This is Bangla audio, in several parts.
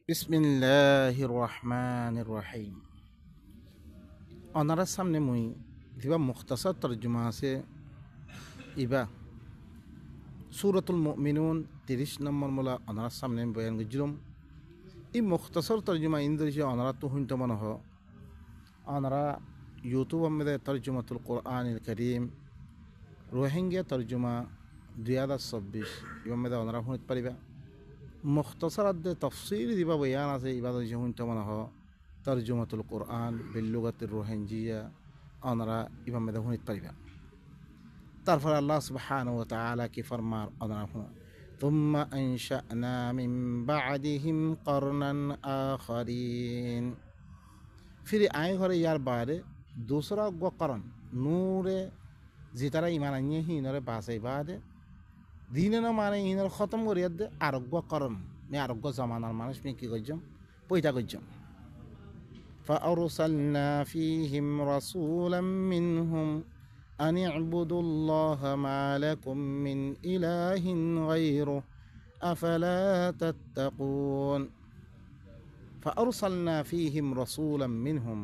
বিসমিল্লাহির রহমানির রহিম। অনারার সামনে মুই দিবা মুখতাসার তর্জমা আছে ইবা সূরাতুল মুমিনুন 30 নম্বর মোলা অনারার সামনে বয়ান গজরুম। এই মুখতাসার তর্জমা ইন্দোনেশিয়া অনারা তো হুইন্ত মনে হ অনারা ইউটিউব মধ্যে তর্জমাতুল কোরআনুল কারীম রোহিঙ্গা তর্জমা 2024 ইবা মধ্যে অনারা হুঁত পারিবা। মুখতাসার আদে তফসিল দিবা বয়ান আছে ইবা হুইন্ত মনে হ তর্জমাতুল কোরআন বিল্লুগাতির রোহিঙ্গিয়া অনারা ইবা মধ্যে হুঁত পারিবা। তারপর আল্লাহ সুবহানাহু ওয়া তাআলা কি ফরমার অনারা হুঁ তুম্মা আনশা'না মিন বা'দিহিম করনান আখারিন। फिर आए घरे यार बारे दूसरा गो करन नूरे जितारा ईमान आनिए ही इनरे बासे बाद दीने न माने इनर खत्म करिया दे आरोग्य करन मैं आरोग्य जमानार मानुष में की गजम पयता गजम فأرسلنا فيهم رسولا منهم أن اعبدوا الله ما لكم من إله غيره أفلا تتقون فأرسلنا فيهم رسولا منهم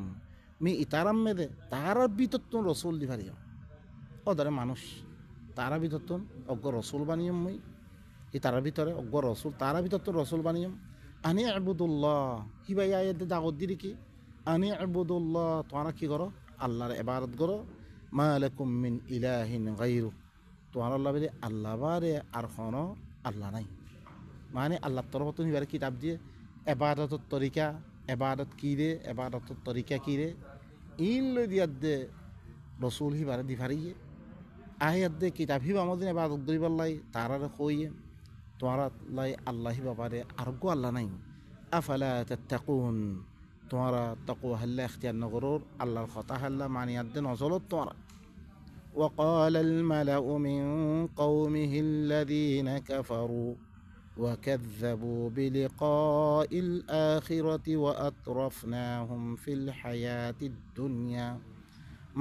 মি ইতারাম মেদে তারার বিতত্তন রসুল দি পারিও ওদরে মানুষ তারা বিতত্তন অজ্ঞ রসুল বানিয়ম মই ই তারার ভিতরে অজ্ঞ রসুল তারা বিতত্তন রসুল বানিয়ম আনি আবুদুল্লাহ হিবাই আয়াতে দাগত দিরি কি আনি আবুদুল্লাহ তোমরা কি করো আল্লাহর ইবাদত করো মা লাকুম মিন ইলাহিন গায়রু তোমার আল্লাহ বলে আল্লাহ বারে আর কোনো আল্লাহ নাই মানে আল্লাহর তরফ থেকে হিবারে কিতাব দিয়ে এবাদতের তরিকা এবাদত কিরে এবাদতের তরিকা কিরে ইন লই দিয়ার দে রসুল হিবারে দি ফারিয়ে আয়াত দে কিতাব হিবা আমাদের এবাদত দরিবার লাই তারারে কইয়ে তোমার লাই আল্লাহ হিবা পারে আরোগ্য আল্লাহ নাই আফালা তাত্তাকুন তোমারা তাকওয়া হাল্লা ইখতিয়ার নগরর আল্লাহর কথা হাল্লা মানিয়াত দে নজলত তোমারা وقال الملأ من قومه الذين كفروا وكذبوا بلقاء الآخرة وأترفناهم في الحياة الدنيا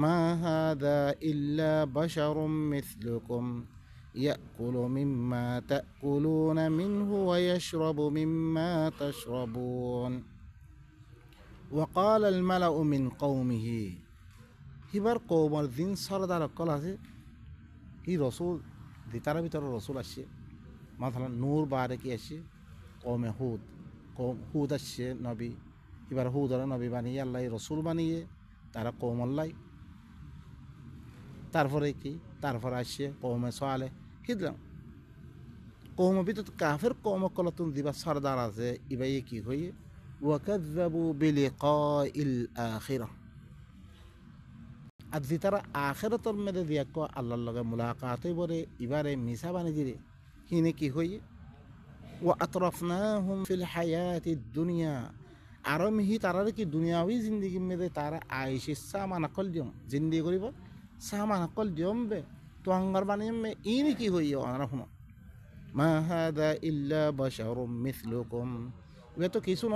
ما هذا إلا بشر مثلكم يأكل مما تأكلون منه ويشرب مما تشربون وقال الملأ من قومه হিবার কৌমর দিন সরদার অকল আছে হি রসুল দিতার ভিতরে রসুল আসছে মাথালা নূর বারে কি আসছে কৌমে হুদ আসছে নবী এবার হুদরা নবী বানিয়ে আল্লাহ রসুল বানিয়ে তারা কৌমল্লাই তারপরে কি তারপরে আসছে কৌমে সোয়ালে হিদলাম কৌম ভিতর কাফের কৌম কলতুন দিবা সরদার আছে ইবাই কি হয়ে ওয়াকাযযাবু বিলিকাইল আখিরাহ আর যে তারা আখিরাতের মধ্যে দিয়া কো আল্লাহর লগে মুলাকাত বরে ইবারে মিছা বানি দিরে হিনে কি হই ও আতরফনাহুম ফিল হায়াতিদ দুনিয়া আর মিহি তারার কি দুনিয়াবি জিন্দিগির মধ্যে তারা আইসে সামান আকল দিম জিন্দিগি করিব সামান আকল দিম বে তো আঙ্গার বানিয়ে মে ইনি কি হই আনা হুম মা হাদা ইল্লা বাশারুম মিথলুকুম এ তো কিছু ন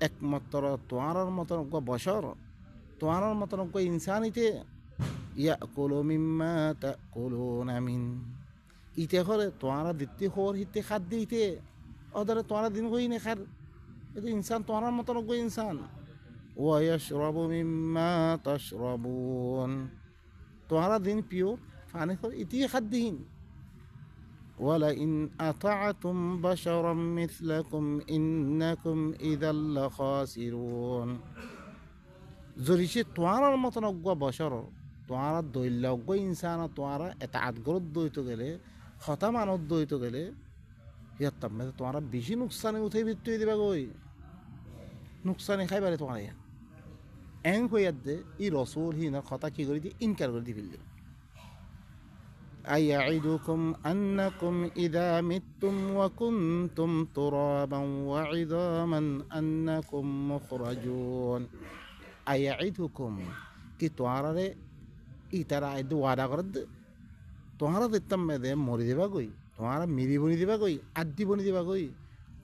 একমাত্র তোমার মতন বশর তোমার মতন ইনসানিতে ইয়াকুলু মিম্মা তাকুলুনা মিন ইতে করে তোমারা দিতে হর হিতে খাদ্য দিতে ওদের তোমারা দিন হই না খার এটা ইনসান তোমার মতন ইনসান ওয়াশরাবু মিম্মা তাশরাবুন তোমারা দিন পিও পানি করে ইতি খাদ্যহীন ওয়ালা ইন আতাআতুম বাশারাম মিথলাকুম ইন্নাকুম ইযাল লাখাসিরুন যদি সে তোমার মতন অজ্ঞ বছর তোমার দৈল্য অজ্ঞ ইনসান তোমার এটা আটগরত দইত গেলে হতা মানত দইত গেলে হিয়ার মধ্যে তোমার বেশি নুকসানে উঠে ভিত্তি দিবা গই নুকসানে খাইবারে তোমার ইয়া এং হইয়ার দে ই রসুল হিনার কথা কি করে দিয়ে ইনকার করে দি ফেলল আইয়াইদুকুম আন্নাকুম ইযা মিততুম ওয়া কুনতুম তুরাবান ওয়া ইযামান আন্নাকুম মুখরাজুন আইয়াইদুকুম কি তোমারে ইতারা আইদু ওয়াদা করে তোমারা দেখতাম মেদে মরি দেবা গই তোমারা মিরি বনি দিবা গই আদি বনি দিবা গই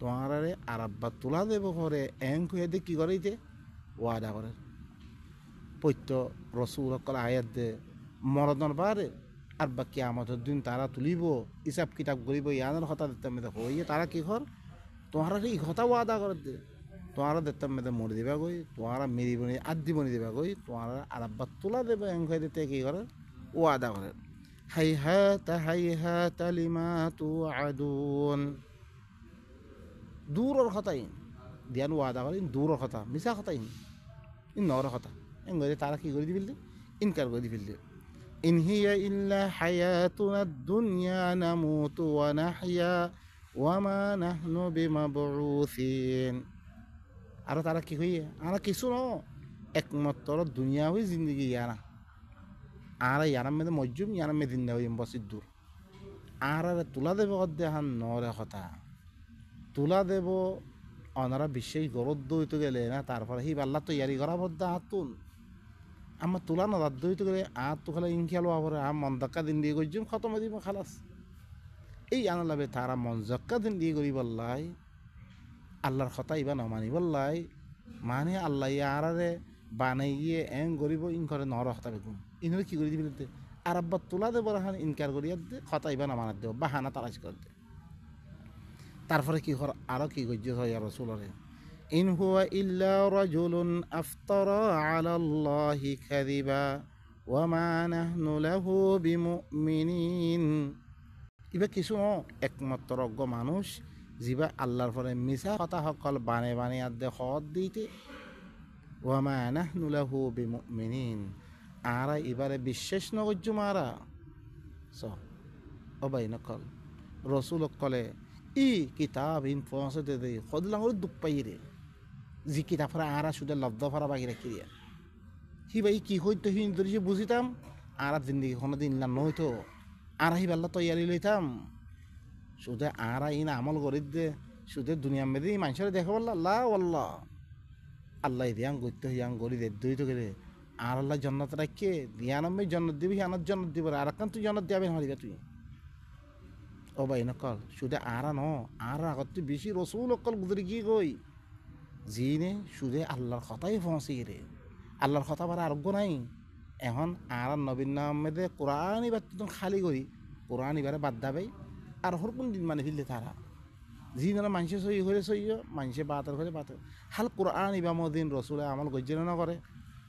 তোমারে আরাব্বা তোলা দেব ঘরে এং হয়ে দে কি করে ইতে ওয়াদা করে পৈত্য রসুল সকল আয়াত দে মরদর বারে আর বা কিয়ামতের দিন তারা তুলিব হিসাব কিতাব করিব ইয়ানের কথা দেখতাম মেদে হইয়ে তারা কি কর তোমারা এই কথা ওয়াদা করে দে তোমারা দেখতাম মেয়েদের মরে দিবা গই তোমারা মেরি বনি আদি বনি দিবা গই তোমারা আরাব্বা তোলা দেবে এঙ্কাই দিতে কী করে ওয়াদা করে হাইহাতা লিমা তুআদুন দূরের কথাই দিয়ান ওয়াদা করে দূরের কথা মিছা কথাই নর কথা এঙ্কাই তারা কী করে দিবিল ইনকার করে দিবিল ইন হিয়া ইল্লা হায়াতুনা দুনিয়া নামুতু ওয়া নাহইয়া ওয়া মা নাহনু বিমাবউসিন আর তারা কি হইয়ে আমরা কিছু ন একমাত্র দুনিয়া হই জিন্দগি ইয়ানা আর ইয়ানার মেয়েদের মজ্জুম ইয়ানার মেয়ে জিন্দা হইম বসির দূর আর তোলা দেব অধ্যাহান নরে কথা তোলা দেব অনারা বিশ্বাস গরদ দইতে গেলে না তারপরে হি পাল্লা তৈয়ারি করা বদ্ধা হাতুন আমার তোলা না দাদ দইতে গেলে আর তো খালা ইনখিয়ালো আবরে আম মন ধাক্কা দিন দিয়ে গজ্জুম খতম দিব খালাস এই আনালাবে তারা মন জক্কা দিন দিয়ে করি বললাই আল্লাহর কথা ইবা নমানি বললাই মানে আল্লাহ আরারে বানাইয়ে এং গরিব ইন করে নর হতা বেগুন ইনরে কি করে দিবি আর আব্বা তোলা দে বড় হান ইনকার করিয়া দে কথা ইবা নমানার দেব বাহানা তালাশ করে দে তারপরে কি কর আরো কি গজ্য হয় আর রাসূলরে ইন হুয়া ইল্লা রাজুলুন আফতারা আলা আল্লাহি কাযিবা ওয়া মা নাহনু লাহু বিমুমিনিন ইবা কিছু একমাত্র অজ্ঞ মানুষ যিবা আল্লাহর পরে মিছা কথা সকল বানে বানে আদে হদ দিতে ওয়া মা নাহনু লাহু বিমুমিনিন আরা এবারে বিশ্বাস নগজ্য মারা স অবাই নকল রসুল কলে ই কিতাব ইন পৌঁছে দে দে সদলাঙর দুঃখ পাই রে যি কিতাব ফরা আরা শুধু লব্ধ ফরা বাকি রাখি রিয়া সি ভাই কি হইতো সি ধরি বুঝিতাম আর জিন্দগি কোনো দিন না নইতো আর হি বাল্লা তৈয়ারি লইতাম শুধু আর ইন আমল করি দে শুধু দুনিয়া মেদি মানুষের দেখা বললা আল্লাহ আল্লাহ আল্লাহ দিয়াং গত্য হিয়াং গড়ি দে দুই তো করে আর আল্লাহ জন্নত রাখে দিয়ানম্মে জন্নত দিবি হিয়ানত জন্নত দিব আর কান তুই জন্নত দিয়াবেন হারিবা তুই ও ভাই নকল শুধু আর ন আর আগত তুই বেশি রসুল অকল গুজরি গিয়ে গই যিনে শুধু আল্লাহর কথাই পৌঁছি রে আল্লাহর কথা বার আরোগ্য নাই এখন আর নবীন আহমেদে কোরআন এবার তুই খালি করি কোরআন এবারে বাদ দাবাই আর হর কোন দিন মানে ফিরলে তারা যি ধরনের মানুষে সই হলে সইয় মানুষে বাতের হলে বাতের হাল কোরআন ইবা মদিন রসুলে আমল গজ্জে না করে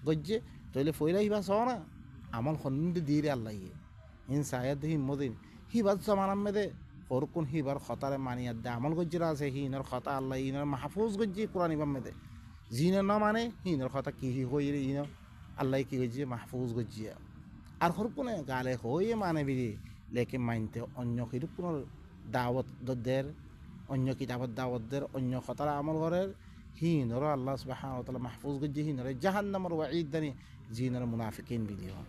গজ্জে তইলে ফইলা হিবা চ না আমল সন্দি দিয়ে রে আল্লাহ হিন সায়াদ হি মদিন হিবার জমান আহমেদে হর কোন হিবার খতারে মানিয়ার দে আমল গজ্জেরা আছে হিনর খতা আল্লাহ ইনর মাহফুজ গজ্জি কোরআন ইবা মেদে যিনের না মানে হিনর কথা কি হই রে ইন আল্লাহ কি গজ্জি মাহফুজ গজ্জিয়া আর হর কোনে গালে হয়ে মানে বিরি লেকে মানতে অন্য কিছু কোনো দাওয়াত দের অন্য কিতাবত দাওয়াত দের অন্য খতারা আমল করের হিনর আল্লাহ সুবহানাহু ওয়া তাআলা মাহফুজ গজ্জি হিনর জাহান্নামের ওয়াঈদ দানি জিনের মুনাফিকিন বিদিও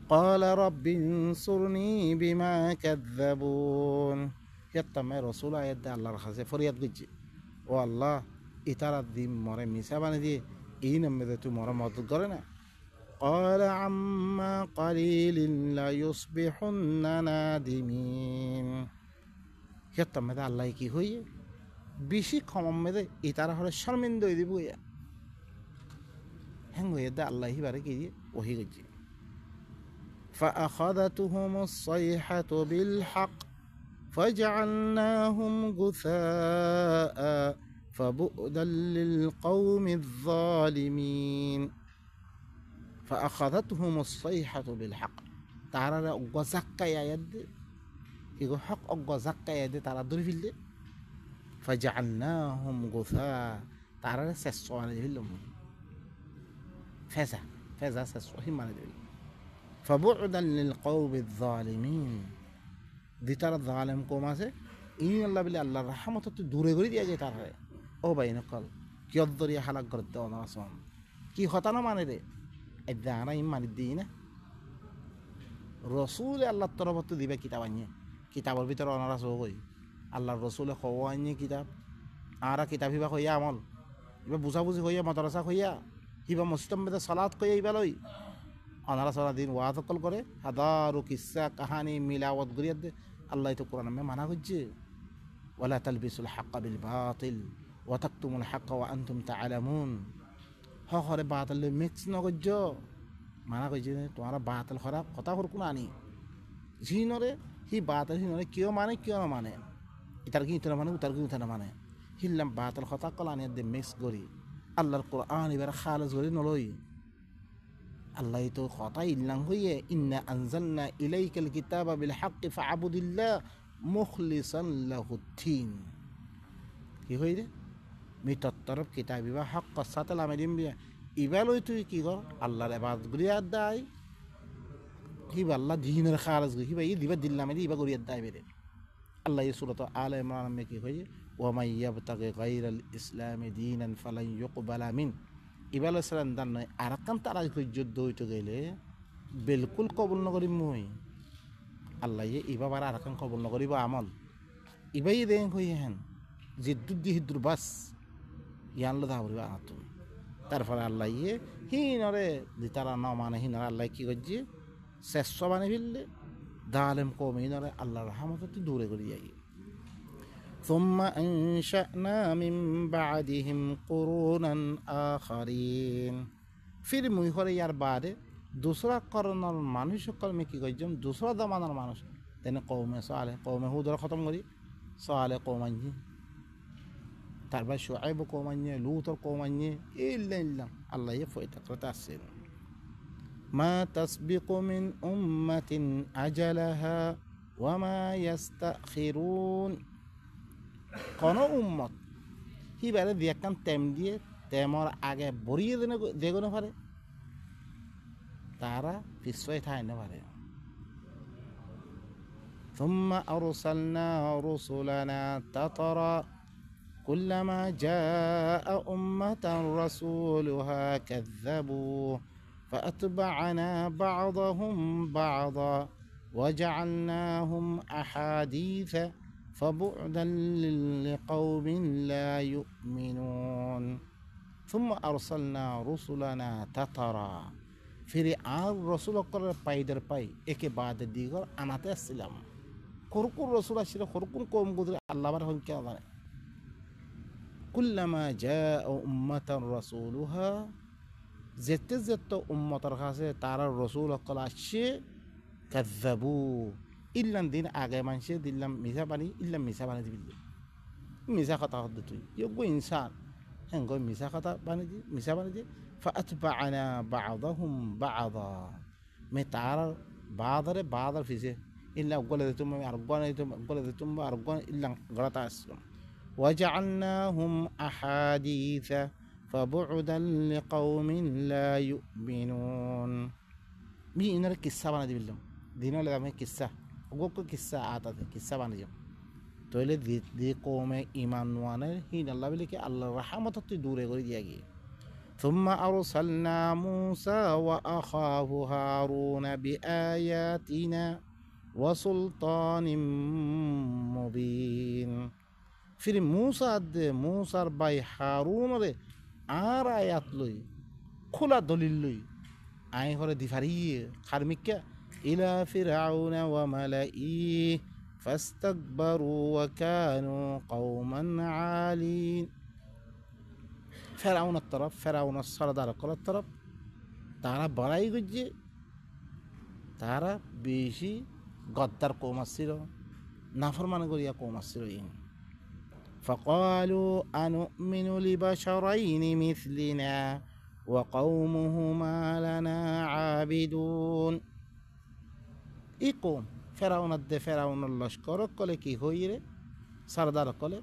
قال رب انصرني بما كذبون يتما رسول আয়াত দে আল্লাহর কাছে ফরিয়াদ গজ্জি ও আল্লাহ ইতারা দিম মরে মিছা বানি দিয়ে এই নামে তুই মরে মদত করে না قال عما قليل لا يصبحن نادمين يتما দে আল্লাহ কি হইয়ে বেশি ক্ষমা মেদে ইতারা হলে শর্মিন্দা হয়ে দিব হ্যাং হয়ে দে আল্লাহ বারে কি দিয়ে ওহি গজ্জি فأخذتهم الصيحة بالحق فجعلناهم غثاء فبؤدا للقوم الظالمين فأخذتهم الصيحة بالحق تعالى أغزاك يا يد يقول حق أغزاك يا يد تعالى دوري في الليل فجعلناهم غثاء تعالى سسوا على الهلم فزا سسوا هم على الهلم فبعدا للقوم الظالمين দি তারা জালেম কম আছে ইন আল্লাহ বলে আল্লাহর রহমত তো দূরে করে দিয়া যায় তারা ও ভাই নকল কি অদ্দরিয়া হালাক করে দেওয়া না আসমান কি হতা না মানে রে এদানা ইম মানি দিই না রসুল আল্লাহর তরফত দিবে কিতাব আনিয়ে কিতাবের ভিতরে অনারা সহ কই আল্লাহর রসুলে খোয়া আনিয়ে কিতাব আরা কিতাব হিবা হইয়া আমল এবার বুঝাবুঝি হইয়া মাদ্রাসা হইয়া হিবা মসজিদ মেয়েদের সালাত কইয়া ইবা লই অনারা সারা দিন ওয়াজ অকল করে হাজারো কিসা কাহানি মিলাওয়াত গরিয়াদ দে আল্লাহ তো কোরআন মে মানা করছে ওয়ালা তালবিসুল হাক্কা বিল বাতিল ওয়া তাকতুমুল হাক্কা ওয়া আনতুম তা'লামুন হরে বাতিল মিক্স ন করছ মানা করছে তোমারা বাতিল খরা কথা হর কোন আনি জিনরে হি বাতিল হিনরে কিয় মানে কিয় না মানে ইতার কি ইতার মানে উতার কি উতার মানে হিল্লাম বাতল কথা কলানি দে মিক্স করি আল্লাহর কোরআন এবার খালেজ করি নলই আল্লাহ তো কথা ইল্লাম হইয়ে ইন্না আনজালনা ইলাইকাল কিতাবা বিল হাক্কি ফাআবুদিল্লাহ মুখলিসান লাহুদ্দিন কি হই রে মি তত্তরফ কিতাবি বা হক সাথে লামে দিম বিয়া ইবালই তুই কি কর আল্লাহর ইবাদত করি আর দাই হিবা আল্লাহ দিনের খালেজ করি হিবা ই দিবা দিল্লামে দি ইবা করি আর দাই বেরে আল্লাহ সূরাত আলে ইমরান মে কি হই ওয়া মাই ইয়াবতাগি গায়রাল ইসলামি দীনান ফালান ইউকবালা মিন ইবাল সালাম দান নয় আর কাম তারা যুদ্ধ হইতে গেলে বিলকুল কবুল নকরিম মই আল্লাহ ইবা বার আর কাম কবুল নকরিব আমল ইবাই দেন হই হেন জিদ্দুদ্দি হিদ্দুর বাস ইয়ান লদা হরিবা আত তারপরে আল্লাহ হিনরে দি তারা ন মানে হিনরে আল্লাহ কি করছে শেষ মানে ফেললে দালেম কম হিনরে আল্লাহর রহমত দূরে করি যাই ثم أنشأنا من بعدهم قرونا آخرين फिर मुई हरे यार बारे दूसरा करनर मानुष सकल में की गजम दूसरा जमानार मानुष तेने कौमे साले कौमे हुदर खत्म करी साले कौमान्ये तारबार शुआइब कौमान्ये लूतर कौमान्ये इल्ला अल्लाह ये फयता करता आसेन ما تسبق من أمة أجلها وما يستأخرون কোনো উম্মত হিবারে দিয়াকান তেম দিয়ে তেমর আগে বরিয়ে দেগনে পারে তারা পিছুয়ে থাইনে পারে ثم أرسلنا رسلنا تترى كلما جاء أمة رسولها كذبوا فأتبعنا بعضهم بعضا وجعلناهم أحاديث فبعدا لقوم لا يؤمنون ثم أرسلنا رسلنا تترى फिर আর রসুল করে পাইদের পাই একে বাদ দিগর আনাতে আসছিলাম খরকুর রসুল আসছিল খরকুর কম গুদরে আল্লাহর সংখ্যা জানে কুল্লামা জাআ উম্মাতার রাসূলুহা যেতে যেতে উম্মতের কাছে তার রসুল সকল আসছে কাযাবু ইল্লাম দিন আগে মানুষে দিল্লাম মিশা পানি ইল্লাম মিশা পানি দিবি মিশা কথা হতো তুই যোগ্য ইনসান হ্যাঁ গো মিশা কথা বানি দি মিশা বানি দি ফাআতবা'না বা'দাহুম বা'দা মে তার বাদরে বাদর ফিসে ইল্লা গলে তুমি আর গনে তুমি গলে তুমি আর গনে ইল্লাম গলাতা আসলাম ওয়াজআলনাহুম আহাদিসা ফাবু'দান লিকাওমিন লা ইউমিনুন মি ইনার কিসসা বানি দিলাম দিনলে আমি কিসসা ওগো কিসসা আতাতে কিসসা বানি যাও তোইলে দি কওমে ঈমান ওয়ানে হিন আল্লাহ বলে কি আল্লাহর রহমত তুই দূরে করে দিয়া গিয়ে ثم أرسلنا موسى وأخاه هارون بآياتنا وسلطان مبين फिर मूसार भाई हारून रे आर आयात लई खुला दलिल लई आय हरे दिफारी खारमिक्या इला फिरआउन व मलाई فاستكبروا وكانوا قوما عالين ফেরাউনের তরফ ফেরাউনের সরদার করার তরফ তারা বড়াই গুজে তারা বেশি গদ্দার কৌম আসছিল নাফরমান করিয়া কৌম আসছিল فقالوا أنؤمن لبشرين مثلنا وقومهما لنا عابدون ই কৌম ফেরাউনের দে ফেরাউনের লস্কর কলে কি হইরে সরদার কলে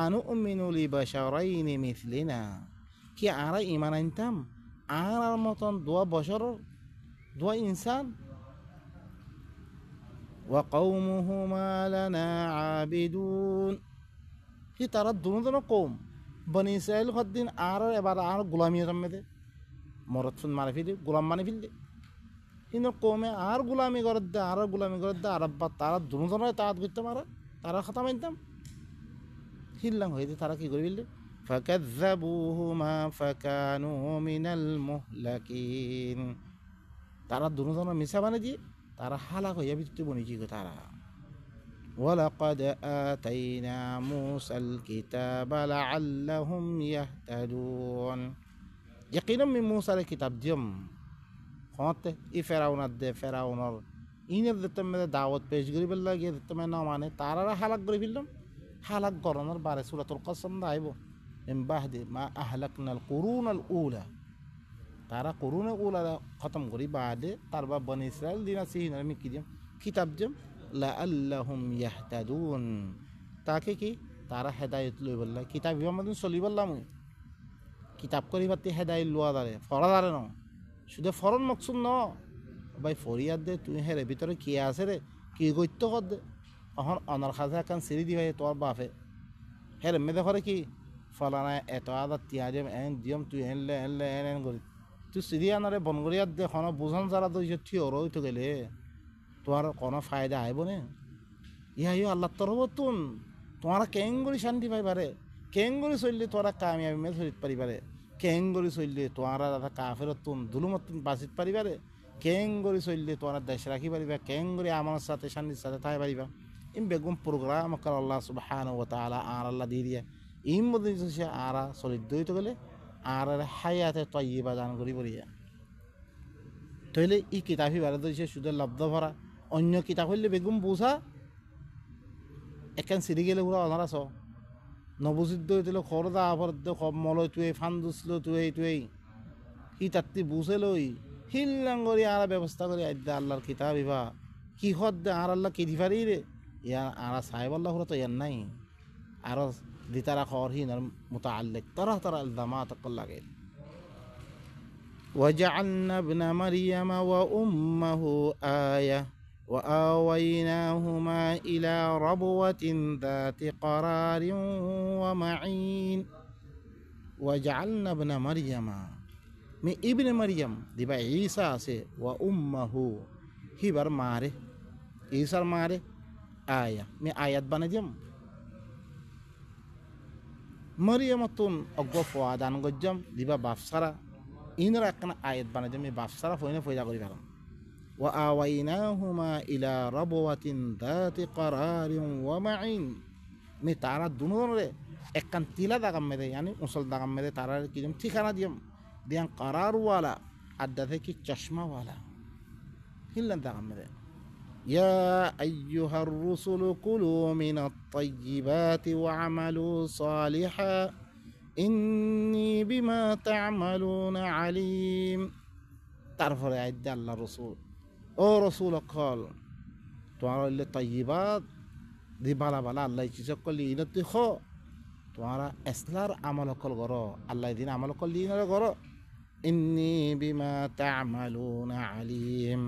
আনুমিনু লিবাশারাইনি মিসলিনা কি আরা ইমান আনতাম আর মতন দোয়া বছর দোয়া ইনসান ওয়া কওমুহুমা লানা আবিদুন কি তারা দুনো কৌম বনি ইসরাইল হদ্দিন আর এবার আর গোলামি জন্মেদে মরদ ফুন মারে ফিরে গোলাম মানে ফিরলে কিন্তু কৌমে আর গোলামি করে দে আর গোলামি করে দে আর তারা দুজনে তাহাত করতে পারে তারা কথা মানতাম হিল্লাম হইতে তারা কি করে ফেললে ফাকাযযাবুহুমা ফাকানু মিনাল মুহলাকিন তারা দুজনে মিছা বানে দিয়ে তারা হালাক হইয়া বিতে বনি কি তারা ওয়ালাকাদ আতাইনা মূসাল কিতাবা লাআল্লাহুম ইয়াহতাদুন ইয়াকিনাম মি মূসার কিতাব দিম হতে ই ফেরাউনার দে ফেরাউনর ইনের দিতে দাওয়াত পেশ করি বললা গিয়ে দিতে না মানে তারা হালাক করে ফেললাম হালাক গরনের বারে সূরাতুল কসম দাইব মিন বাহদি মা আহলাকনাল কুরুনাল উলা তারা করুণে উলারা খতম করি বাদে তারবা বনি ইসরায়েল দিন আছে আমি কি দিম কিতাব দিম লা আল্লাহুম ইয়াহতাদুন তাকে কি তারা হেদায়েত লই বললা কিতাব আমাদের চলি বললাম কিতাব করি পাতি হেদায়েত লোয়া দাঁড়ে ফরা দাঁড়ে ন শুধু ফরন মকসুদ ন ভাই ফরিয়াদ দে তুই হেরে ভিতরে কি আছে রে কি গত্য কর দে অহন অনার খাজা একান সিঁড়ি দি ভাই তোর বাপে হেরে মেদে করে কি ফলানা এত আদার তিয়া দিম এন দিয়ম তুই এনলে এনলে এন এন করি তুই সিরিয়া নারে বনগরিয়াত দে কোনো বুঝন যারা তো থিয় হইতো গেলে তোমার কোনো ফায়দা আইব নে ইহা ইয়ে আল্লাহ তরফ তুন তোমারা কেঙ্গরি শান্তি পাইবারে কেঙ্গরি চললে তোরা কামিয়াবি মে ধরিত পারিবারে কেঙ্গরি চললে তোমারা দাদা কাফের তুন দুলুমত বাঁচিত পারিবারে কেঙ্গরি চললে তোমরা দেশ রাখি পারিবা কেঙ্গরি আমার সাথে শান্তির সাথে থাই পারিবা ইম বেগম প্রোগ্রাম কর আল্লাহ সুবহানাহু ওয়া তাআলা আর আল্লাহ দিয়ে দিয়া ইম মধ্যে সে আরা চলিত দইতে গেলে আর হায়াতে তৈবা দান করি পড়িয়া তইলে ই কিতাবি বারে দিছে শুধু লব্ধ ভরা অন্য কিতাব হইলে বেগুম বুঝা একান সিঁড়ি গেলে পুরা অনার আস নবুজিদ্দ হইতেল খরদা আবার মলয় তুই ফান্দুসলো তুই হি তাত্তি বুঝে লই হিল্লাং করি আর ব্যবস্থা করি আদ্যা আল্লাহর কিতাব ইবা কি হদ দে আর আল্লাহ কি দিবারি রে ইয়া আর সাহেব আল্লাহ তো ইয়ার নাই আর দিতারা খর হিনার মুতাআল্লিক তারা আলদামাত লাগে وجعلنا ابن مريم وأمه آية وآويناهما إلى ربوة ذات قرار ومعين وجعلنا ابن مريم من ابن مريم دبا عيسى سي وأمه هبر ماره عيسى ماره آية من آيات بنجم مريم تون أقف وعدان قجم دبا بافسرا ইনর একখানা আয়াত বানাই আমি বাপসারা ফইনে ফয়দা করি পারলাম ওয়া আওয়াইনাহুমা ইলা রাবওয়াতিন দাতি কারারিন ওয়া মাইন মি তারা দুনোরে একখান তিলা দাগাম মেরে यानी মুসল দাগাম মেরে তারা কি ঠিকানা দিয়াম কারার ওয়ালা আড্ডা থেকে চশমা ওয়ালা হিল্লান দাগাম মেরে ইয়া আইয়ুহার রুসুল কুলু মিনাত তাইয়্যিবাতি ওয়া আমালু সালিহা ইন্নী বিমা তা'মালুনা আলিম তারপরে আইদা আল্লাহ রসুল ও রসুল অকল তোমার হইলে তাইয়্যিবাত দি বালা বালা আল্লাহ চিজক করলি ইনতি খ তোমারা এসলার আমল অকল গর আল্লাহ দিন আমল অকল দিনরে গর ইন্নী বিমা তা'মালুনা আলিম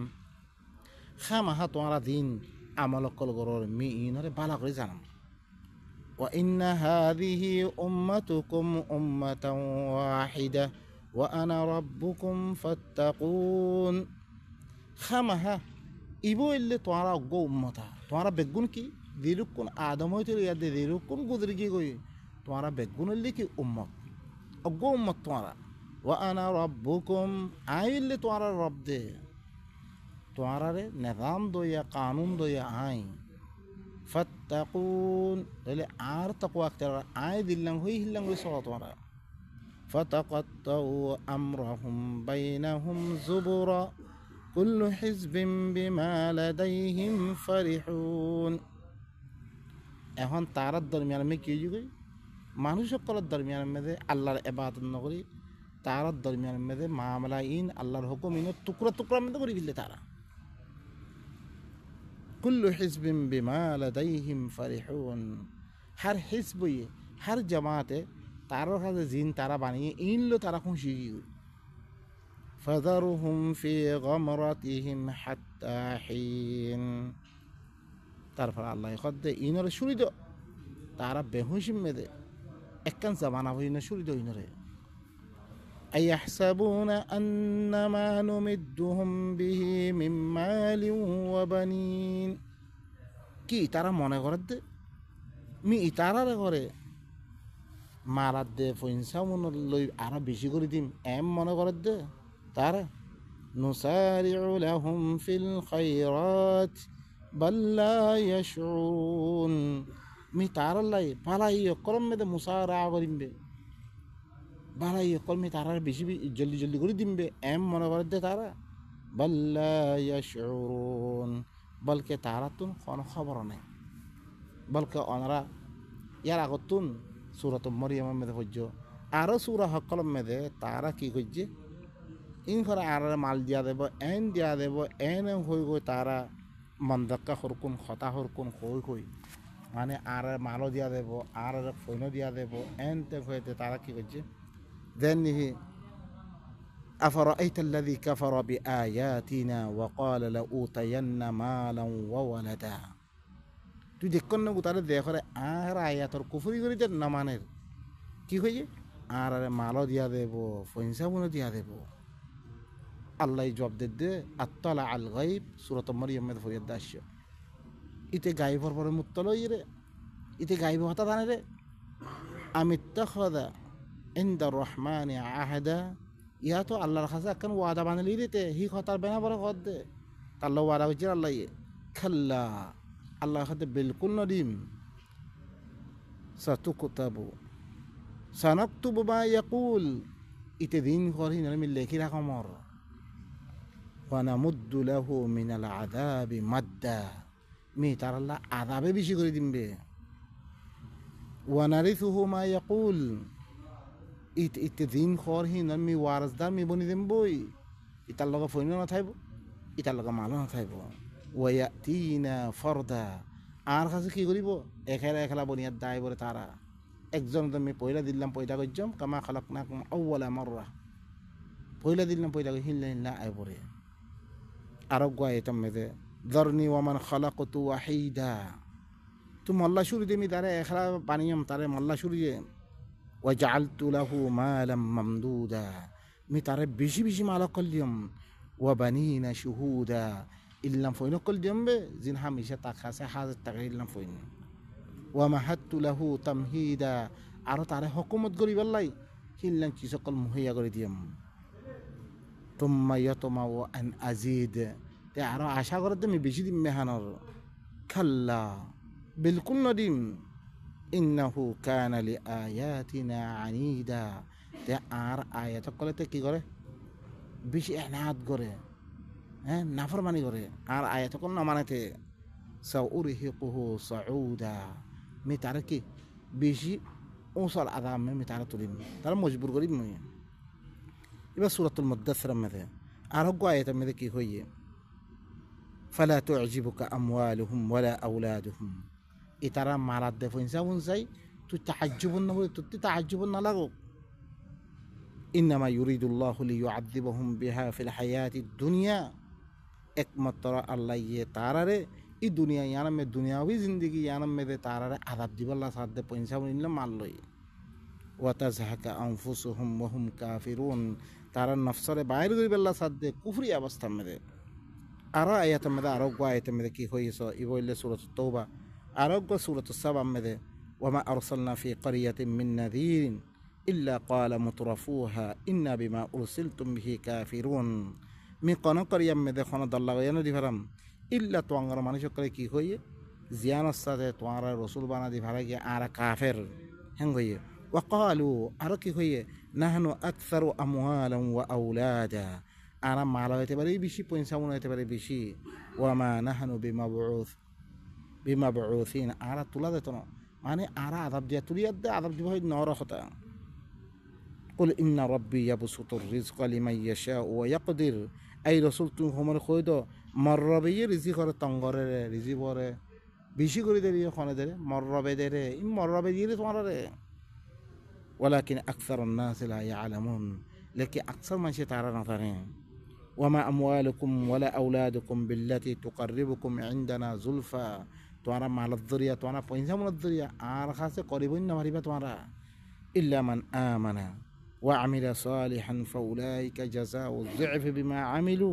খামাহা তোমারা দিন আমল অকল গরর মি ইনরে বালা করে জানাম وإن هذه أمتكم أمة واحدة وأنا ربكم فاتقون خمها إبو اللي توارا أقو أمتا توارا بيقون كي ديركون آدم هيتر يد ديركون قدرجي قوي توارا بيقون اللي كي أمت أقو أمت توارا وأنا ربكم آي اللي توارا رب دي توارا نظام دويا قانون دويا آي فاتقون اللي عار تقوى أكتر عايد اللي هو اللي صوت ورا فتقطعوا أمرهم بينهم زبرا كل حزب بما لديهم فرحون এখন তারার দরমিয়ান আমি কি যুগে মানুষ সকলের দরমিয়ান মধ্যে আল্লাহর ইবাদত নকরি তারার দরমিয়ান মধ্যে মামলা ইন আল্লাহর হুকুম ইন টুকরা টুকরা মধ্যে করে দিলে তারা كل حزب بما لديهم فرحون هر حزب هر جماعت তারা কাছে জিন তারা বানিয়ে ইনলো তারা খুশি فذرهم في غمرتهم حتى حين তারপর আল্লাহ খদ্দ ইনর শুরি দো তারা বেহুশি মেদে একখান জামানা হইনা শুরি দো ইনরে أيحسبون أن ما نمدهم به من مال وبنين কি তারা মনে করে দে মি তারারে করে মারাত দে পয়সা মনে লই আরো বেশি করে দিম এম মনে করে দে তারা নুসারিউ লাহুম ফিল খায়রাত বাল লা ইয়াশউরুন মি তারালাই পালাই কলম মে মুসারা করিমবে বালাই কলমে তারা বেশি জলদি জলদি করে দিমবে এম মনে করে দে তারা বাল লা ইয়াশউরুন বলকে তারা তো কোনো খবর নেই বলকে ওনারা ইয়ার আগতুন সূরাত মরিয়মের মধ্যে হজ্জ আরও সূরা সকল মেদে তারা কি করছে ইন করে আর মাল দিয়া দেব এন দিয়া দেব এন হই গই তারা মন্দক্কা হরকুন খতা হরকুন হই হই মানে আর মালও দিয়া দেব আর ফৈনও দিয়া দেব এন তে হইতে তারা কি করছে দেন নিহি أفرأيت الذي كفر بآياتنا وقال لأوتين مالا وولدا তুই দেখুন না তারা দেখরে আর আয়াতর কুফরি করে যে না মানের কি হয়েছে আর মালও দিয়া দেব ফইনসাবুনও দিয়া দেব আল্লাহ জবাব দে আত্তালা আল গাইব সূরাত মরিয়মের ফরিয়াদ দাস্য ইতে গাইবর পরে মুত্তল রে ইতে গাইব হতা জানে রে আমিত্তাখাযা ইনদার রহমানি আহাদা ইয়া তো আল্লাহর কাছে একখান ওয়াদা বানালি দিতে হি কথার বেনা বড় কর দে আল্লাহ ওয়াদা করছে আল্লাহ খাল্লা আল্লাহর সাথে বিলকুল নদিম সাতুকুতাবু সানাকতুবু মা ইয়াকুল ইতে দিন করি আমি লেখি রাখমর ওয়ানামুদ্দু লাহু মিনাল আযাবি মাদ্দা মি তার আল্লাহ আযাবে বেশি করে দিমবে ওয়ানারিসুহু মা ইয়াকুল ইতে দিন খর হি আমি ওয়ারসদার মি বনি দিম বই ইতার লগে ফইন না থাইব ইতার লগে মালো না থাইব ওয়ায়াতিনা ফরদা আর কাছে কি করিব একেলা একেলা বনিয়ার দায় বলে তারা একজন তুমি পয়লা দিলাম পয়দা করছম কামা খালাকনাকুম আউওয়ালা মাররা পয়লা দিলাম পয়দা করে হিল্লা হিল্লা আয় পড়ে আরোগ্য আয়তম মেদে দরনি ওয়ামান খালাকতু ওয়াহিদা তু মল্লা শুরু দিমি তারে এখলা বানিয়ম তারে মল্লা শুরু দিয়ে ওয়াজআলতু লাহু মালাম মামদুদা মি তারে বেশি বেশি মাল কলিয়ম ওয়া বানিনা শুহুদা ইল্লাম ফইন কলিয়ম বে জিন হামিশা তাকাছে হাজার টাকা ইল্লাম ফইন ওয়া মাহাত্তু লাহু তামহিদা আর তারে হুকুমত করি বললাই হিল্লাম কি সকল মুহিয়া করে দিয়াম তুম্মা ইয়াতমাউ আন আজিদ তে আর আশা করে তুমি বেশি দিন মেহানর খাল্লা বিলকুল নদিম ইন্নাহু কানা লিআয়াতিনা আনিদা তে আর আয়াত কলেতে কি করে বেশি এনাত করে হ্যাঁ নাফরমানি করে আর আয়াত কল না মানেতে সাউরিহিকুহু সাউদা মি তার কি বেশি ওসল আদাম মি তার তুলিম তার মজবুর করিম মই এবার সূরাতুল মুদ্দাসসির মধ্যে আরোগ্য আয়াতের মধ্যে কি হইয়ে ফালা তু'জিবুকা আমওয়ালুহুম ওয়ালা আওলাদুহুম এ তারা মারাত দে ফইনসা উনসাই তুই তাআজ্জুবুন না তুই তাআজ্জুবুন না লাগো ইন্নামা ইউরিদুল্লাহু লিয়ুআযিবাহুম বিহা ফিল হায়াতিদ দুনিয়া একমাত্র আল্লাহ ইয়ে তারারে ই দুনিয়া ইয়ানাম মে দুনিয়াবি জিন্দেগি ইয়ানাম মে তারারে আযাব দিবাল্লাহ সাদ দে ফইনসা উনলা মাল লই ওয়া তাজহাকা আনফুসুহুম ওয়া হুম কাফিরুন তারা নফসরে বাইরে করিবাল্লাহ সাদ দে কুফরি অবস্থা মে আর আয়াতের মধ্যে আরোগ্য আয়াতের মধ্যে কি হইছে ই বললে সূরাতুত তাওবা আরোগ্য সূরাতুস সাবা মধ্যে ওয়ামা আরসালনা ফি ক্বরিয়াতিন মিন নাযীরিন ইল্লা ক্বালা মুতরাফুহা ইন্না বিমা উরসিলতুম বিহি কাফিরুন মি কোন ক্বরিয়ার মধ্যে কোন দল্লা গয়ানো দিভারাম ইল্লা তোয়াঙ্গর মানুষ করে কি হইয়ে জিয়ানর সাথে তোয়ারা রসুল বানা দিভারা গিয়ে আর কাফের হেং হইয়ে ওয়াকালু আর কি হইয়ে নাহনু আকসারু আমওয়ালান ওয়া আওলাদা আর মাল হইতে পারে বেশি পয়সা মনে হইতে পারে বেশি ওয়ামা নাহানু বিমাবউসিন আর তুলা দিত না মানে আর আযাব দিয়া তুলিয়া দে আযাব দিব হয় নর হতা কুল ইন্না রাব্বি ইয়াবসুতুর রিজকা লিমান ইয়াশাউ ওয়া ইয়াকদির এই রাসূল তুমি হোমর কই দ মররবে রিজি করে তঙ্গরে রিজি বরে বেশি করে দেরি খনে দেরে মররবে দেরে ই মররবে দিয়ে তোমার রে ওয়ালাকিন আকসারুন নাস লা ইয়ালামুন লেকিন আকসার মানুষ তারা না জানে ওয়ামা আমওয়ালুকুম ওয়ালা আওলাদুকুম বিল্লাতি তুকাররিবুকুম ইনদানা যুলফা তোমরা মালত দরিয়া তোমরা পয়সা মনত দরিয়া আর কাছে করিবই না পারিবা তোমরা ইল্লা মান আমানা ওয়া আমিলা সালিহান ফাউলাইকা জাযাউ যিফ বিমা আমিলু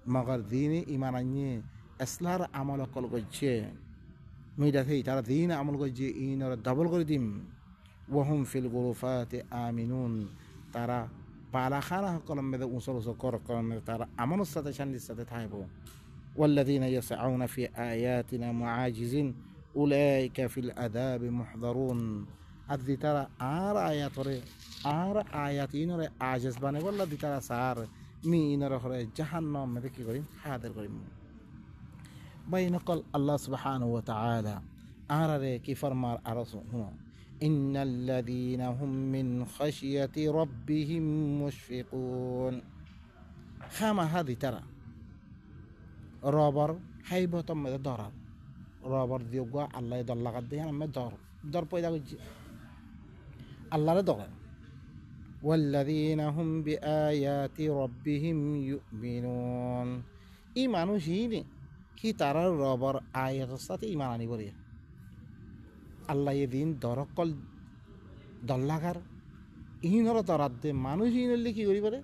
মগর দিনে ঈমান আনিয়ে আসলার আমল কল গজে মিডা থেই তারা দিন আমল গজে ইনর ডাবল করে দিম ওয়াহুম ফিল গুরুফাতি আমিনুন তারা পালাখানা কলম মেদে উসর উসর কর কলম তারা আমানের সাথে শান্তির সাথে থাকব والذين يسعون في آياتنا معاجزين أولئك في العذاب محضرون أدي ترى آر آياتين রে আজেস বানে বললা দি তারা সার মি ইনর হরে জাহান্নাম মে কি করিম হাজির করিম বাইনকল আল্লাহ সুবহানাহু ওয়া তাআলা আর আরে কি ফরমার আরো শুনো, ইন্নাল্লাযীনা হুম মিন খাশিয়াতি রাব্বিহিম মুশফিকুন। খামাহা দিতারা রবর হাইবতম মেদে ধরার রবর দিয়োগ আল্লাহ দর লাগাত দিয়ে আমি দর পয়দা করছি আল্লাহরে ধরেন। ওয়াল্লাযীনা হুম বিআয়াতি রাব্বিহিম ইউমিনুন। ই মানুষই নে কি তারা রবর আয়াতের সাথে ইমান আনি বলে আল্লাহ এদিন দরকল দল্লাগার ইহিনর দরাত দে মানুষ ইনলে কি করি পারে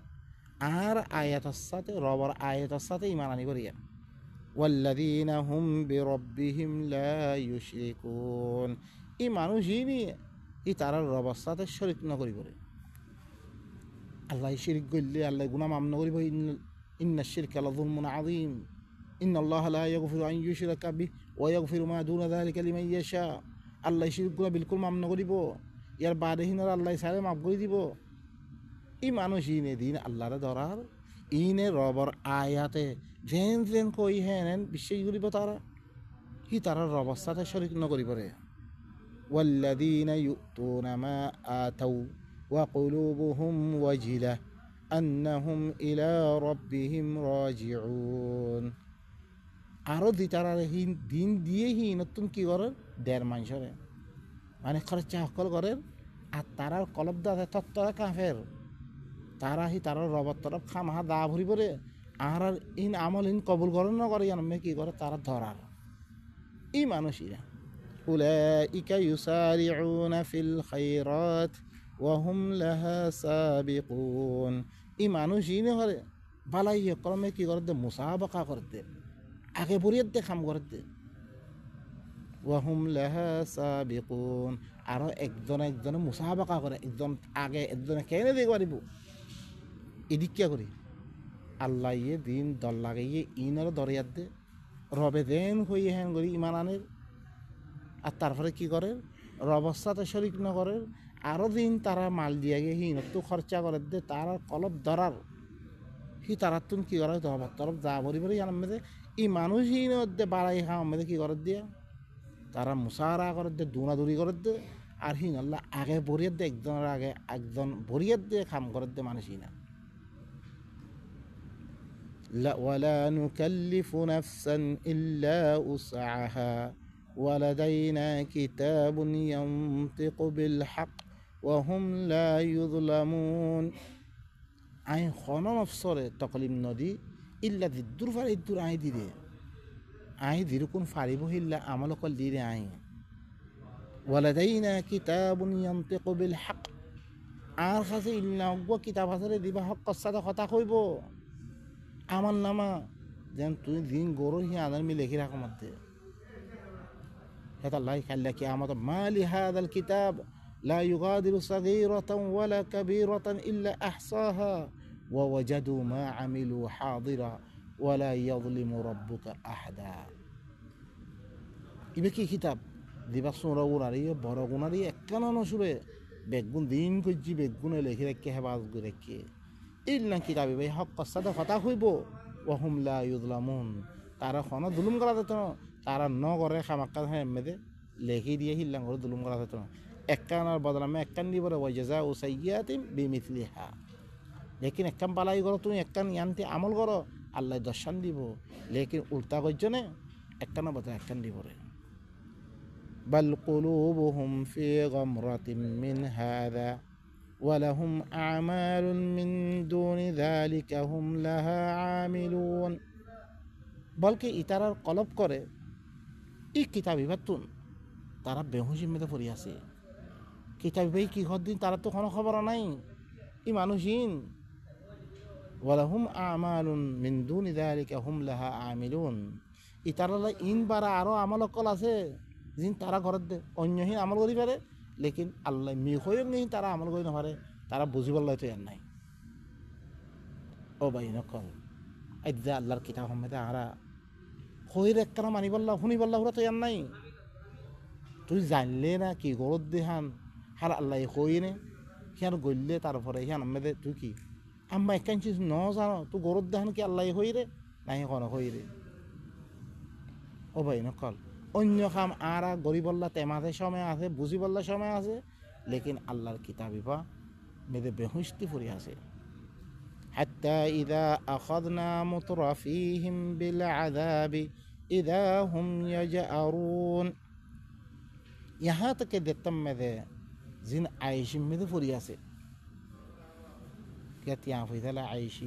আর আয়াতের সাথে রবর আয়াতের সাথে ইমান আনি বলিয়া। ওয়াল্লাযীনা হুম বিরাব্বিহিম লা ইউশরিকুন। ই মানুষই নিয়ে ই তারা রবর সাথে শরীক নকরি বলে আল্লাহ শিরিক করলে আল্লাহ গুনাহ মাফ নকরিব। ইন্নাশ শিরকা লাযুলমুন আযীম ইন্নাল্লাহা লা ইয়াগফিরু আন ইউশরাকা বিহি ওয়া ইয়াগফিরু মা দুনা যালিকা লিমান ইয়াশা। আল্লাহ শিরিক গুনাহ বিলকুল মাফ নকরিব, ইয়ার বাদে হিনার আল্লাহ সারে মাফ করে দিব। ই মানুষ ইনে দিন আল্লাহরে ধরার ইনে রবর আয়াতে যেন যেন কই হেন বিশ্বাস করিব তারা হি তারা রবর সাথে শরীক নকরি পরে। ওয়াল্লাযীনা ইউতুনা মা আতাউ ওয়া কুলুবুহুম ওয়াজিলা আন্নাহুম ইলা রাব্বিহিম রাজিউন। আরো দিতারা হিন দিন দিয়ে হি নতুন কি করে দেড় মানুষরে মানে খরচা হকল করে আর তারার কলব দাদা তত্তরা কাফের তারা হি তারা রবর তরফ খামাহা দা ভরি পরে আর ইন আমল ইন কবুল করে না করে জানবে কি করে তারা ধরার ই মানুষইরা। উলাইকা ইউসারিউনা ফিল খায়রাত ওয়া হুম লাহা সাবিকুন। ই মানুষই না করে বালাই ক্রমে কি করে দে মুসাবাকা করতে আগে বরিয়ে দে কাম করতে। ওয়া হুম লাহা সাবিকুন। আরো একজনে মুসাবাকা করে একজন আগে একজনে কেনে দেখতে পারিব এদিকিয়া করি আল্লাহ ইয়ে দিন দল লাগাইয়ে ইনারও দরিয়ার দে রবে দেন হইয়ে হেন করি ইমান আনের আর তারপরে কি করে রবর সাথে শরিক ন করে আরও দিন তারা মাল দিয়ে গিয়ে হিনতো খরচা করে দে তারা কলব ধরার হি তারা তুন কি করে রবর তরফ যা বরি বরি জানার মেয়েদের ই মানুষ হিন দে বাড়াই খাওয়া মেয়েদের কি করে দিয়া তারা মুসারা করে দে দৌড়াদৌড়ি করে দে আর হিন আল্লাহ আগে বরিয়ে দে একজনের আগে একজন বরিয়ে দে খাম করে দে মানুষই না। ولا نكلف نفسا إلا وسعها ولدينا كتاب ينطق بالحق وهم لا يظلمون. আই খন নফসরে তকলিম নদী ইল্লা দিদ্দুর ফার ইদ্দুর আই দিরে আই দিরুকুন ফারিব হিল্লা আমল কল দিরে আই। ওয়ালাদাইনা কিতাবুন ইয়ানতিকু বিল হক। আর কাছে ইল্লা কিতাব আছে দিবা হক সাথে কথা কইব আমার নামা যেন তুই দিন গরু হি আদার মি লেখি রাখো মধ্যে হেতা লাই খাল্লা কি আমত মালি হাদাল কিতাব লা ইউগাদিরু সাগীরাতান ওয়ালা কাবীরাতান ইল্লা আহসাহা ওয়া ওয়াজাদু মা আমিলু হাদিরা ওয়ালা ইয়াযলিমু রাব্বুকা আহাদা। ইবে কি কিতাব দিবা সোরা গুনারি বড় গুনারি একখানা নসুরে বেগুন দিন কইজি বেগুনে লেখি রাখি হেবাজ করে রাখি ইল্লা কিতাবে ভাই হক সাথে কথা হইব ওয়াহুম লা ইউযলামুন। তারা কোনো দুলুম করা যেত না তারা ন করে খামাক্কা হ্যাঁ মেদে লেখি দিয়ে হিল্লাং করে দুলুম করা যেত না একখানার বদলামে একখান দিব রে ওয়াজাজা ও সাইয়্যাতিন বিমিসলিহা। লেকিন একখান বালাই করো তুমি একখান ইয়ান্তি আমল করো আল্লাহ দর্শন দিব লেকিন উল্টা করছনে একখানা বদলা একখান দিব রে। বাল কুলুবুহুম ফি গামরাতিন মিন হাযা ওয়ালাহুম আমালুন মিন দুনি যালিকা হুম লাহা আমিলুন। বলকে ইতারার কলব করে ই কিতাবি বাতুন তারা বেহুশির মধ্যে পড়ে আছে কিতাবি ভাই কি দিন তারা তো কোনো খবর নাই ই মানুষহীন। ওয়ালাহুম আমালুন মিন দুনি যালিকা হুম লাহা আমিলুন। ইতারালা ইন বারা আরো আমল কল আছে যিন তারা ঘরত দে অন্যহীন আমল করি পারে লেকিন আল্লাহ মি হয়েও নেই তারা আমল করি নপারে তারা বুঝিবার তো ইয়ার নাই। ও ভাই নকল আইদা আল্লাহর কিতাব সম্বন্ধে আরা হইর একখানা মানিবাল্লাহ শুনিবাল্লাহ তো ইয়ার নাই তুই জানলে না কি গরত দেহান হার আল্লাহ হই নে সিয়ান গললে তারপরে সিয়ান আমাদে তুই কি আম্মা একখান চিজ ন জানো তুই গরত দেহান কি আল্লাহ হই রে নাই কোনো হই রে। ও ভাই নকল অন্য কাম আরা গরিবল্লা তেমাতে সময় আছে বুঝিবল্লা সময় আছে লেকিন আল্লাহর কিতাবিবা মেদে বেহুস্তি ফুরি আছে حتى إذا أخذنا مترفيهم بالعذاب إذا هم يجأرون यहाँ तक के देतम में दे जिन आयशी में दे फुरी आसे क्या त्यां फैसला आयशी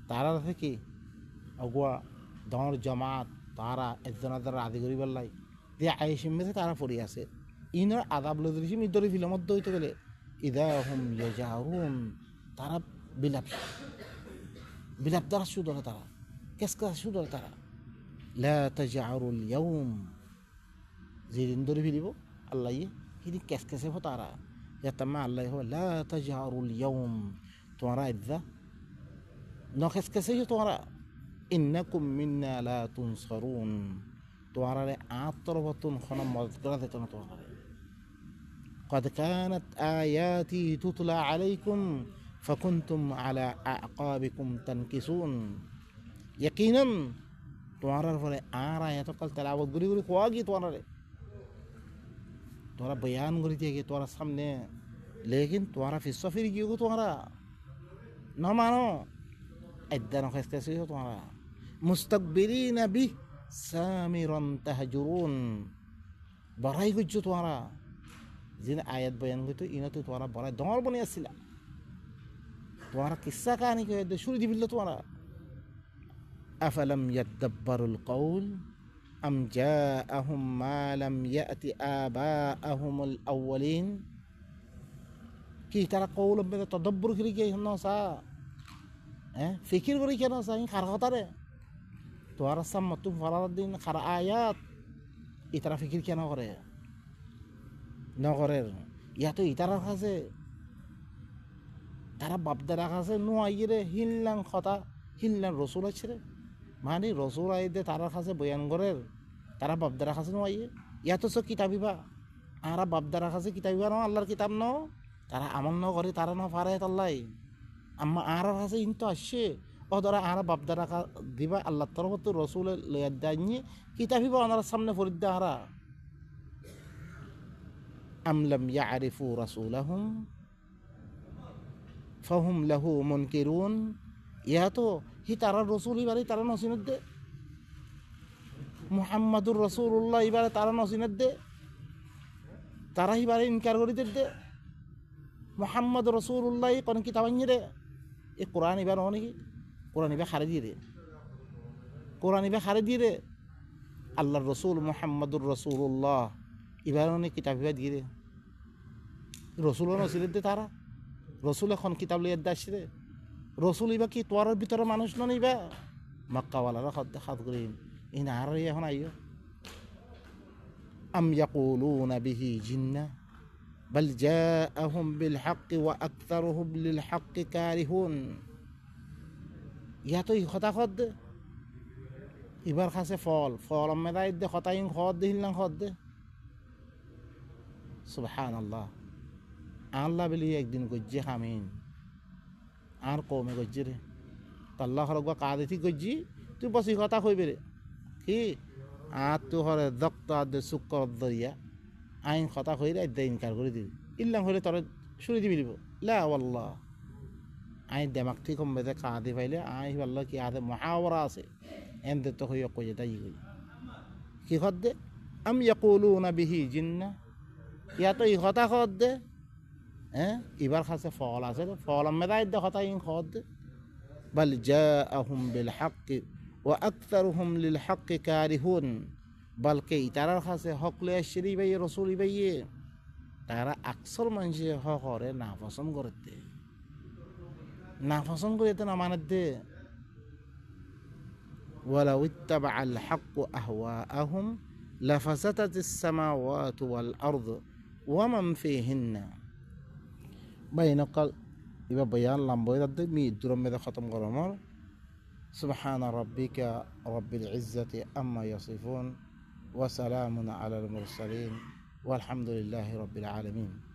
तारा रहे कि अगुआ दौर जमात तारा इतना दर आदि गरीब अल्लाह दे आयशी में दे तारा फुरी आसे इन्हर आदाब लोग में इधर फिल्म मत दो इतने गले इधर हम यजारून तारा बिलाप दर शू दर तारा किसका शू दर तारा ला तजारुल यौम ज़ीरिन दर फिल्मो अल्लाह ये हिदी कैसे होता रहा या तम्मा अल्लाह हो ला तजारुल यौम तुम्हारा इज़्ज़ा नौ कैसे हो तुम्हारा इन्नकुम मिन्ना ला तुनसरून तुम्हारा ले आतरवतुन खना मदद करा देता ना तुम्हारा قد كانت آياتي تتلى عليكم فكنتم على أعقابكم تنكسون यकीनन तुम्हारा फले आ रहा है तो कल तलावत गुरी गुरी खुआगी तुम्हारा बयान गुरी चाहिए तुम्हारा सामने लेकिन तुम्हारा फिस्सा फिर क्यों तुम्हारा न मानो इधर न कैसे हो तुम्हारा मुस्तकबिरीन बि सामिरन तहजुरून बराई कुछ तुम्हारा जिन आयत बयान हुई तो इन्हें तो तुम्हारा बड़ा दौर बने असिला तुम्हारा किस्सा कहानी के दे शुरू दिबिल्ला तुम्हारा अफलम यद्दब्बरुल कौल अम जाअहुम मा लम यअति आबाअहुमुल अव्वलीन कि तारा कौल में तदब्बर करी के न सा फिकिर करी के न सा इन खरखता रे तुम्हारा सम तुम फरादीन खर आयात इतरा फिकिर के न करे या तो इतरा खासे तारा बाप दादा खासे नो आइए रे हिल्लां खता हिल्लां रसूल আছে রে মানে রসুল আইদে তারা কাছে বয়ান করে তারা বাপদারা কাছে নো আইয়ে ইয়া তো সব কিতাবিবা আরা বাপদারা কাছে কিতাবিবা ন আল্লাহর কিতাব ন তারা আমল ন করে তারা ন পারে আল্লাহ আম্মা আরা কাছে ইনতো আসছে ও ধরা আরা বাপদারা দিবা আল্লাহর তরফ তো রসুল লয়া দাইনি কিতাবিবা ওনার সামনে ফরিদা আরা আম লাম ইয়ারিফু রাসূলাহুম ফাহুম লাহু মুনকিরুন ইয়া তো হি তারা রসুল এবারে তারা নসিনত দে মুহাম্মাদুর রাসূলুল্লাহ এবারে তারা নসিনত দে তারা এবারে ইনকার করিতে দে মুহাম্মাদুর রাসূলুল্লাহ কোন কিতাব আনি রে এ কোরআন এবার অনেকি কোরআন এবার খারে দিয়ে রে কোরআন এবার খারে দিয়ে রে আল্লাহর রসুল মুহাম্মাদুর রাসূলুল্লাহ এবার অনেক কিতাব এবার দিয়ে রে রসুল নসিনত দে তারা রসুল এখন কিতাব লিয়ে দাসি রে রসুল ইবা কি তোয়ার ভিতরে মানুষ না নিবা মক্কাওয়ালারা খাত করি ইন আর এখন আইও আম ইয়াকুলুনা বিহি জিন্না বল জাআহুম বিল হক ওয়া আকতারুহুম লিল হক কারিহুন ইয়া তো কথা খদ ইবার কাছে ফল মেদাই দে কথা ইন খদ দিলাম খদ সুবহানাল্লাহ আল্লাহ বলি একদিন গজ্জে খামিন আর কমে গজ্জি রে আল্লাহ হরগা কাদেতি গজ্জি তুই বসি কথা কইবে রে কি আর তুই হরে দক্ত আদে শুক্র দরিয়া আইন কথা কইরে আইদে ইনকার করে দিবি ইল্লাম হলে তোর শুরু দিবি দিব লা ওয়াল্লাহ আইন দেমাগ ঠিক কমবে দে কাদি পাইলে আই আল্লাহ কি আদে মুহাওয়ারা আছে এনদে তো হইয়া কই যেটা ই কি খদ দে আম ইয়াকুলুনা বিহি জিন্না ইয়া তো ই কথা খদ দে এবার কাছে ফল আছে ফল মেদাই দে কথা ইন খদ বল জাআহুম বিল হক ওয়া আকতারুহুম লিল হক কারিহুন বলকে ইতারার কাছে হক লে আসরি ভাই রাসূল ভাই তারা আকসর মানুষে হক করে না পছন্দ করতে না মানত দে ولو اتبع الحق أهواءهم لفسدت السماوات والأرض ومن فيهن بينقل يبقى بيان لامبوي رد مي درم مده ختم قرمر سبحان ربك رب العزة أما يصفون وسلام على المرسلين والحمد لله رب العالمين.